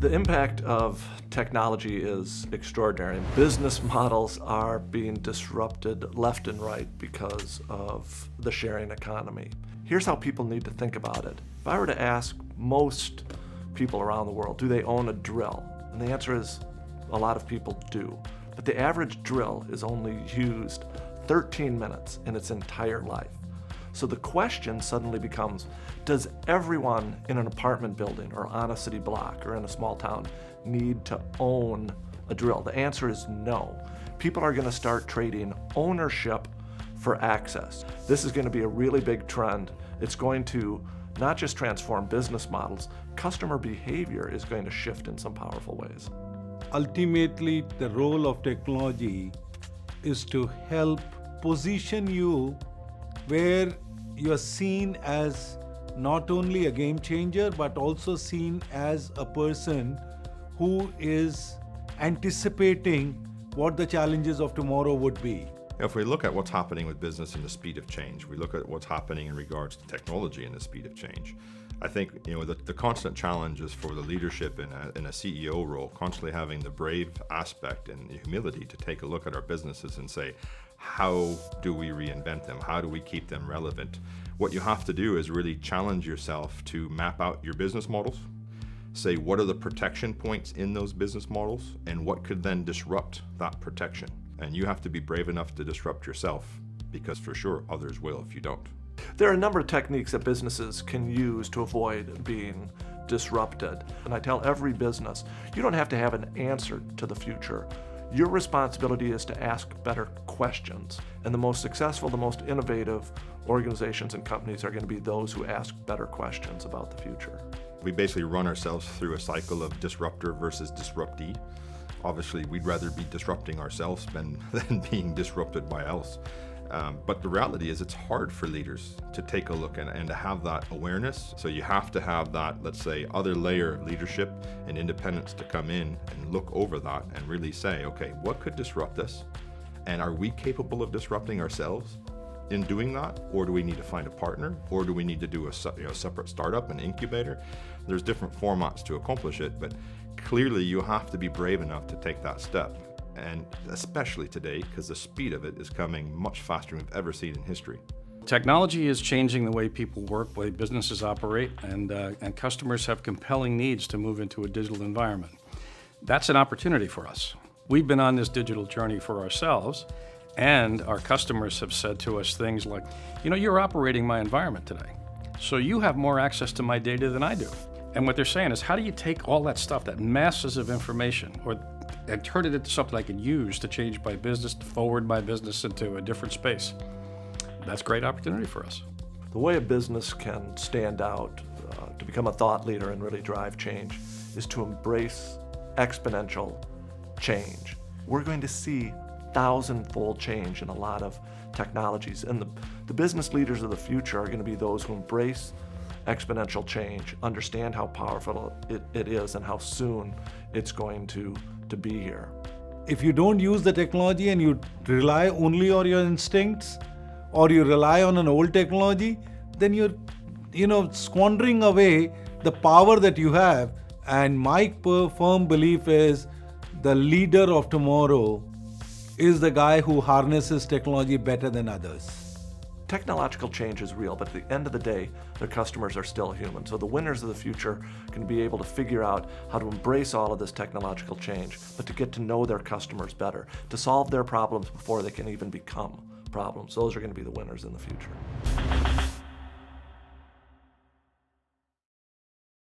The impact of technology is extraordinary. Business models are being disrupted left and right because of the sharing economy. Here's how people need to think about it. If I were to ask most people around the world, do they own a drill? And the answer is a lot of people do. But the average drill is only used 13 minutes in its entire life. So the question suddenly becomes, does everyone in an apartment building or on a city block or in a small town need to own a drill? The answer is no. People are going to start trading ownership for access. This is going to be a really big trend. It's going to not just transform business models, customer behavior is going to shift in some powerful ways. Ultimately, the role of technology is to help position you where you are seen as not only a game changer, but also seen as a person who is anticipating what the challenges of tomorrow would be. If we look at what's happening with business and the speed of change, we look at what's happening in regards to technology and the speed of change. I think the constant challenge is for the leadership in a CEO role, constantly having the brave aspect and the humility to take a look at our businesses and say, how do we reinvent them? How do we keep them relevant? What you have to do is really challenge yourself to map out your business models, say what are the protection points in those business models, and what could then disrupt that protection. And you have to be brave enough to disrupt yourself, because for sure others will if you don't. There are a number of techniques that businesses can use to avoid being disrupted. And I tell every business, you don't have to have an answer to the future. Your responsibility is to ask better questions. And the most successful, the most innovative organizations and companies are going to be those who ask better questions about the future. We basically run ourselves through a cycle of disruptor versus disruptee. Obviously, we'd rather be disrupting ourselves than being disrupted by else. But the reality is it's hard for leaders to take a look and to have that awareness. So you have to have that, let's say, other layer of leadership and independence to come in and look over that and really say, okay, what could disrupt this? And are we capable of disrupting ourselves in doing that? Or do we need to find a partner? Or do we need to do a separate startup, an incubator? There's different formats to accomplish it, but clearly you have to be brave enough to take that step. And especially today, because the speed of it is coming much faster than we've ever seen in history. Technology is changing the way people work, the way businesses operate, and customers have compelling needs to move into a digital environment. That's an opportunity for us. We've been on this digital journey for ourselves, and our customers have said to us things like, you're operating my environment today, so you have more access to my data than I do. And what they're saying is, how do you take all that stuff, that masses of information, and turn it into something I can use to change my business, to forward my business into a different space? That's a great opportunity for us. The way a business can stand out, to become a thought leader and really drive change, is to embrace exponential change. We're going to see thousand-fold change in a lot of technologies, and the business leaders of the future are going to be those who embrace exponential change, understand how powerful it is and how soon it's going to be here. If you don't use the technology and you rely only on your instincts, or you rely on an old technology, then you're squandering away the power that you have. And my firm belief is the leader of tomorrow is the guy who harnesses technology better than others. Technological change is real, but at the end of the day, their customers are still human. So the winners of the future can be able to figure out how to embrace all of this technological change, but to get to know their customers better, to solve their problems before they can even become problems. Those are going to be the winners in the future.